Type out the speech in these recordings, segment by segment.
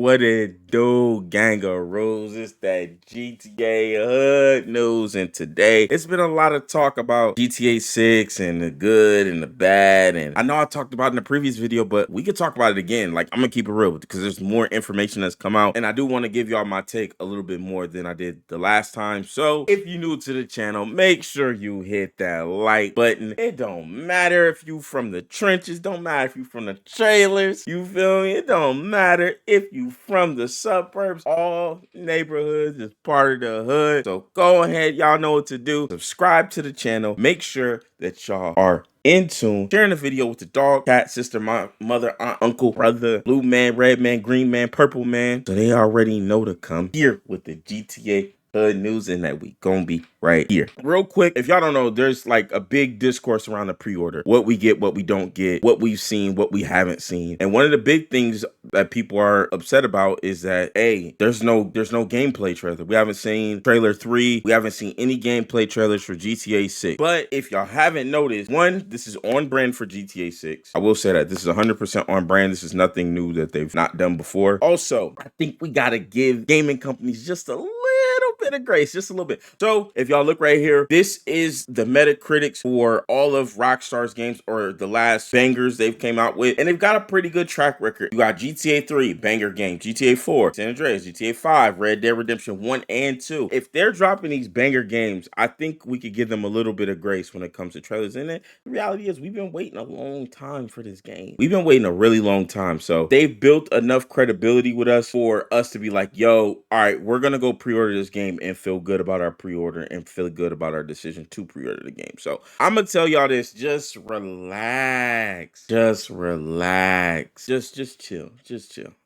What it do, gang of rules? It's that GTA HUD news, and today it's been a lot of talk about GTA 6 and the good and the bad. And I know I talked about it in the previous video, but we could talk about it again. Like, I'm gonna keep it real because there's more information that's come out, and I do want to give y'all my take a little bit more than I did the last time. So if you're new to the channel, make sure you hit that like button. It don't matter if you from the trenches, don't matter if you from the trailers, you feel me? It don't matter if you from the suburbs. All neighborhoods is part of the hood. So go ahead, y'all know what to do. Subscribe to the channel. Make sure that y'all are in tune, sharing the video with the dog, cat, sister, mother, aunt, uncle, brother, blue man, red man, green man, purple man, so they already know to come here with the GTA HUD news, and that we gonna be right here. Real quick, if y'all don't know, there's like a big discourse around the pre-order. What we get, what we don't get, what we've seen, what we haven't seen. And one of the big things that people are upset about is that, hey, there's no gameplay trailer. We haven't seen trailer 3. We haven't seen any gameplay trailers for GTA 6. But if y'all haven't noticed, one, this is on brand for GTA 6. I will say that this is 100% on brand. This is nothing new that they've not done before. Also, I think we gotta give gaming companies just a little bit of grace, just a little bit. So if y'all look right here, this is the Metacritics for all of Rockstar's games, or the last bangers they've came out with, and they've got a pretty good track record. You got GTA 3, banger game, GTA 4, San Andreas, GTA 5, Red Dead Redemption 1 and 2. If they're dropping these banger games, I think we could give them a little bit of grace when it comes to trailers. And the reality is, we've been waiting a long time for this game. We've been waiting a really long time. So they've built enough credibility with us for us to be like, yo, all right, we're gonna go pre-order this game and feel good about our pre-order and feel good about our decision to pre-order the game. So I'm gonna tell y'all this: just relax, just relax, just chill,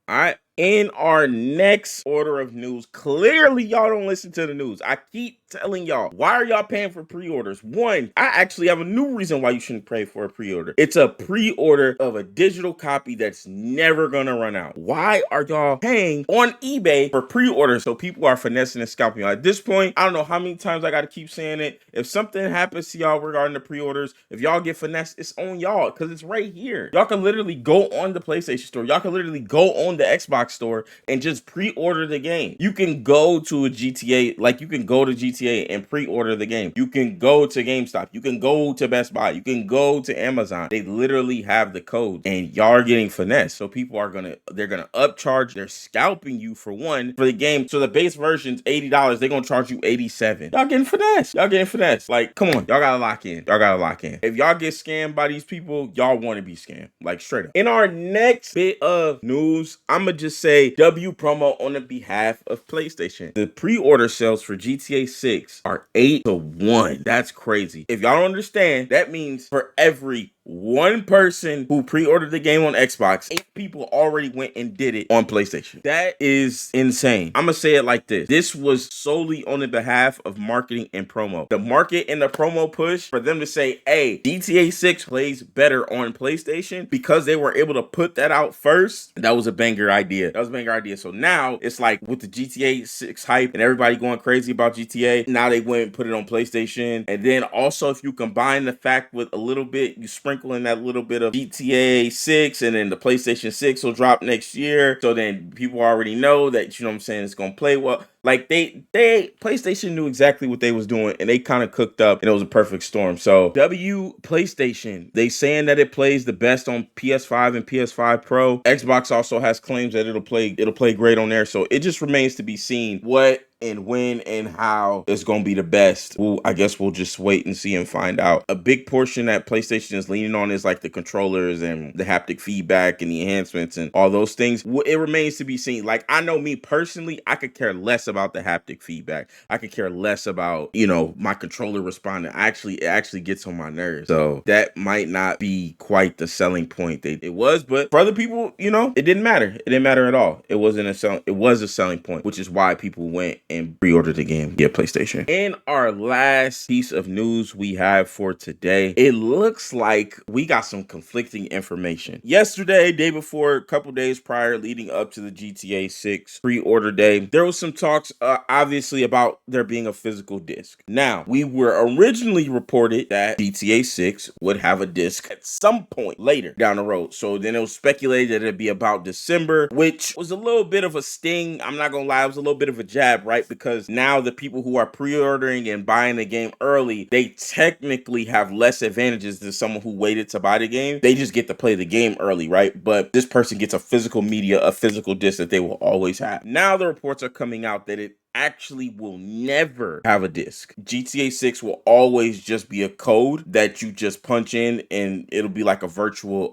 all right. In our next order of news, clearly y'all don't listen to the news. I keep telling y'all, why are y'all paying for pre-orders? One, I actually have a new reason why you shouldn't pay for a pre-order. It's a pre-order of a digital copy that's never gonna run out. Why are y'all paying on eBay for pre-orders? So people are finessing and scalping y'all. At this point, I don't know how many times I gotta keep saying it. If something happens to y'all regarding the pre-orders, if y'all get finessed, it's on y'all, because it's right here. Y'all can literally go on the PlayStation Store. Y'all can literally go on the Xbox Store and just pre-order the game. You can go to a GTA, like you can go to GTA and pre-order the game. You can go to GameStop. You can go to Best Buy. You can go to Amazon. They literally have the codes, and y'all are getting finessed. So people are they're gonna upcharge. They're scalping you for the game. So the base version's $80. They're gonna charge you $87. Y'all getting finessed. Y'all getting finessed. Like, come on, y'all gotta lock in. Y'all gotta lock in. If y'all get scammed by these people, y'all want to be scammed. Like, straight up. In our next bit of news, I'ma just say W promo on the behalf of PlayStation. The pre-order sales for GTA 6 are 8-1. That's crazy. If y'all don't understand, that means for every one person who pre-ordered the game on Xbox, 8 people already went and did it on PlayStation. That is insane. I'm gonna say it like this: this was solely on the behalf of marketing and promo. The market and the promo push for them to say, hey, GTA 6 plays better on PlayStation, because they were able to put that out first. That was a banger idea. That was a banger idea. So now it's like, with the GTA 6 hype and everybody going crazy about GTA, now they went and put it on PlayStation. And then also, if you combine the fact with a little bit, you sprinkle in that little bit of GTA 6, and then the PlayStation 6 will drop next year. So then people already know that, you know what I'm saying, it's gonna play well. Like, PlayStation knew exactly what they was doing, and they kind of cooked up, and it was a perfect storm. So PlayStation, they saying that it plays the best on PS5 and PS5 Pro. Xbox also has claims that it'll play great on there. So it just remains to be seen what and when and how it's gonna be the best. I guess we'll just wait and see and find out. A big portion that PlayStation is leaning on is like the controllers and the haptic feedback and the enhancements and all those things. It remains to be seen. Like, I know me personally, I could care less about the haptic feedback. I could care less about, you know, my controller responding. It actually gets on my nerves. So that might not be quite the selling point it was, but for other people, you know, it didn't matter. It didn't matter at all. It was a selling point, which is why people went and pre-ordered the game via PlayStation. And our last piece of news we have for today, it looks like we got some conflicting information. Yesterday, day before, a couple days prior, leading up to the GTA 6 pre-order day, there was some talk talks obviously about there being a physical disc. Now, we were originally reported that GTA 6 would have a disc at some point later down the road. So then it was speculated that it'd be about December, which was a little bit of a sting. I'm not gonna lie, it was a little bit of a jab, right? Because now the people who are pre-ordering and buying the game early, they technically have less advantages than someone who waited to buy the game. They just get to play the game early, right? But this person gets a physical media, a physical disc that they will always have. Now the reports are coming out that it actually will never have a disc. GTA 6 will always just be a code that you just punch in, and it'll be like a virtual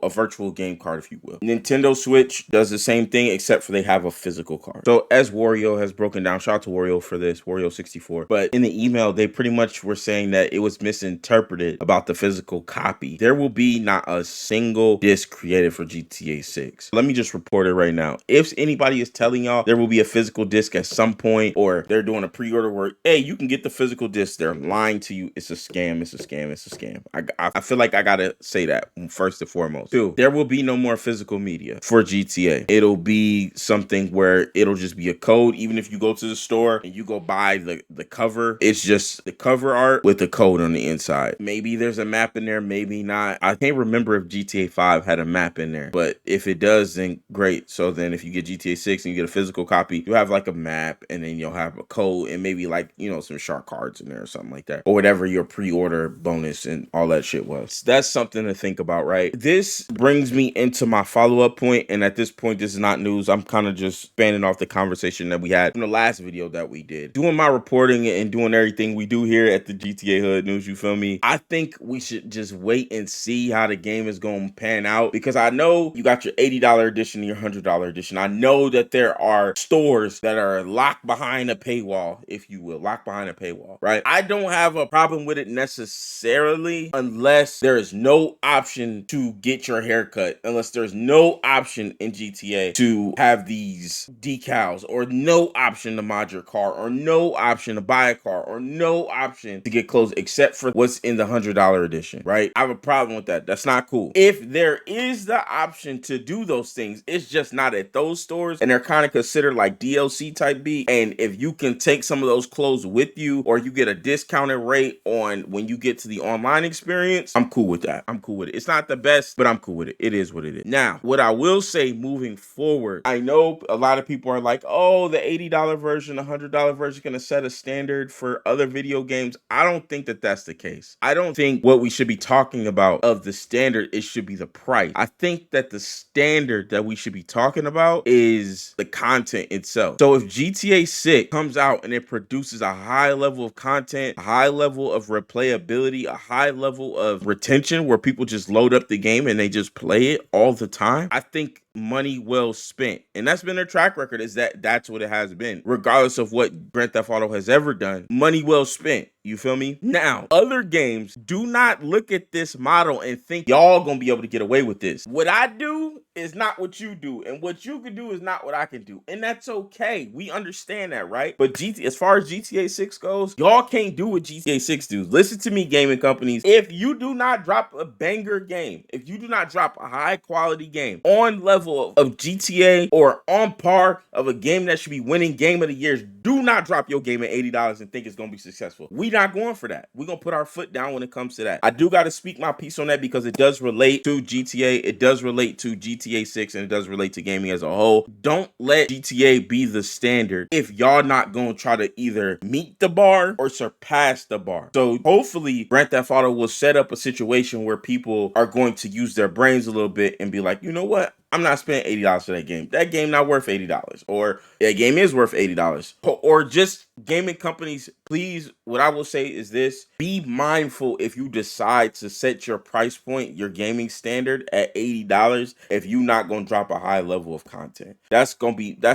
game card, if you will. Nintendo Switch does the same thing, except for they have a physical card. So as Wario has broken down, shout out to Wario for this, Wario64. But in the email, they pretty much were saying that it was misinterpreted about the physical copy. There will be not a single disc created for GTA 6. Let me just report it right now. If anybody is telling y'all there will be a physical disc at some point, or they're doing a pre-order where, hey, you can get the physical disc, they're lying to you. It's a scam. It's a scam. It's a scam. I feel like I gotta say that first and foremost. Two, there will be no more physical media for GTA. It'll be something where it'll just be a code. Even if you go to the store and you go buy the cover, it's just the cover art with the code on the inside. Maybe there's a map in there, maybe not. I can't remember if GTA 5 had a map in there, but if it does, then great. So then if you get GTA 6 and you get a physical copy, you have like a map, and then you'll have a code and maybe like, you know, some shark cards in there or something like that, or whatever your pre-order bonus and all that shit was. That's something to think about, right? This brings me into my follow-up point, and at this point, this is not news. I'm kind of just spanning off the conversation that we had in the last video that we did. Doing my reporting and doing everything we do here at the GTA Hood News, you feel me? I think we should just wait and see how the game is going to pan out, because I know you got your $80 edition and your $100 edition. I know that there are stores that are locked behind a paywall, if you will, locked behind a paywall, right? I don't have a problem with it necessarily unless there is no option to get your hair cut, unless there's no option in GTA to have these decals, or no option to mod your car, or no option to buy a car, or no option to get clothes except for what's in the $100 edition, right? I have a problem with that. That's not cool. If there is the option to do those things, it's just not at those stores, and they're kind of considered like DLC type beat. And if you can take some of those clothes with you, or you get a discounted rate on when you get to the online experience, I'm cool with that. I'm cool with it. It's not the best, but I'm cool with it. It is what it is. Now, what I will say moving forward, I know a lot of people are like, oh, the $80 version, $100 version is going to set a standard for other video games. I don't think that that's the case. I don't think what we should be talking about of the standard, it should be the price. I think that the standard that we should be talking about is the content itself. So if GTA 6 comes out and it produces a high level of content, a high level of replayability, a high level of retention where people just load up the game and they just play it all the time, I think money well spent. And that's been their track record, is that's what it has been. Regardless of what Grand Theft Auto has ever done, money well spent. You feel me? Now, other games do not look at this model and think y'all gonna be able to get away with this. What I do is not what you do, and what you can do is not what I can do. And that's okay. We understand that, right? But as far as GTA 6 goes, y'all can't do what GTA 6 do. Listen to me, gaming companies. If you do not drop a banger game, if you do not drop a high quality game on level of GTA, or on par of a game that should be winning game of the years, do not drop your game at $80 and think it's gonna be successful. We not going for that. We're gonna put our foot down when it comes to that. I do gotta speak my piece on that, because it does relate to GTA, it does relate to GTA 6, and it does relate to gaming as a whole. Don't let GTA be the standard if y'all not gonna try to either meet the bar or surpass the bar. So hopefully Grand Theft Auto will set up a situation where people are going to use their brains a little bit and be like, you know what? I'm not spending $80 for that game. That game not worth $80. Or that game is worth $80. Or just gaming companies, please, what I will say is this: be mindful if you decide to set your price point, your gaming standard at $80, if you're not going to drop a high level of content. That's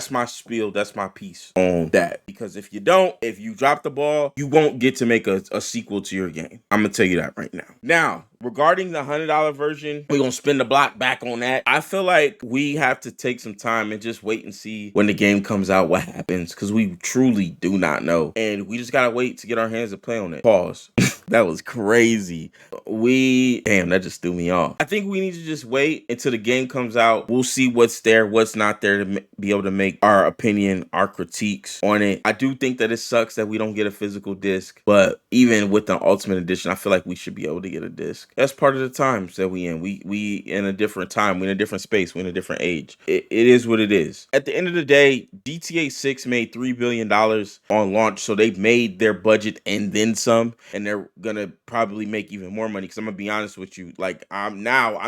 my spiel, that's my piece on that. Because if you don't, if you drop the ball, you won't get to make a sequel to your game. I'm going to tell you that right now. Now, regarding the $100 version, we're going to spin the block back on that. I feel like we have to take some time and just wait and see when the game comes out what happens, because we truly do not know. And we just got to wait to get our hands to play on it. Pause. That was crazy. Damn, that just threw me off. I think we need to just wait until the game comes out. We'll see what's there, what's not there to be able to make our opinion, our critiques on it. I do think that it sucks that we don't get a physical disc, but even with the Ultimate Edition, I feel like we should be able to get a disc. That's part of the times that we in. We in a different time. We in a different space. We in a different age. It is what it is. At the end of the day, GTA 6 made $3 billion on launch, so they've made their budget and then some, and they're gonna probably make even more money. Because I'm gonna be honest with you, like I'm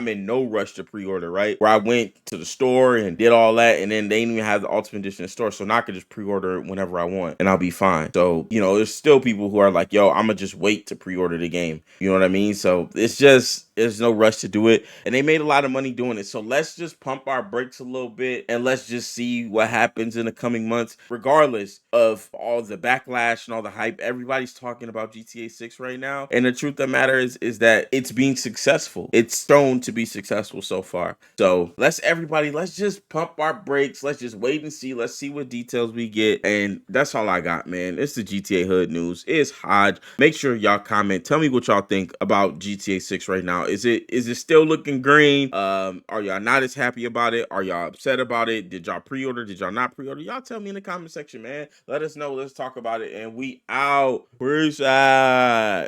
in no rush to pre-order, right? Where I went to the store and did all that, and then they didn't even have the Ultimate Edition in the store, so now I could just pre-order it whenever I want, and I'll be fine. So there's still people who are like, yo, I'm gonna just wait to pre-order the game. You know what I mean? So it's just there's no rush to do it, and they made a lot of money doing it. So let's just pump our brakes a little bit and let's just see what happens in the coming months. Regardless of all the backlash and all the hype, everybody's talking about GTA 6 right now, and the truth of the matter is that it's being successful. It's shown to be successful so far. So let's just pump our brakes. Let's just wait and see. Let's see what details we get, and that's all I got, man. It's the GTA Hood News. It's Hodge. Make sure y'all comment. Tell me what y'all think about GTA 6 right now. Is it still looking green? Are y'all not as happy about it? Are y'all upset about it? Did y'all pre-order? Did y'all not pre-order? Y'all tell me in the comment section, man. Let us know. Let's talk about it. And we out. Peace out.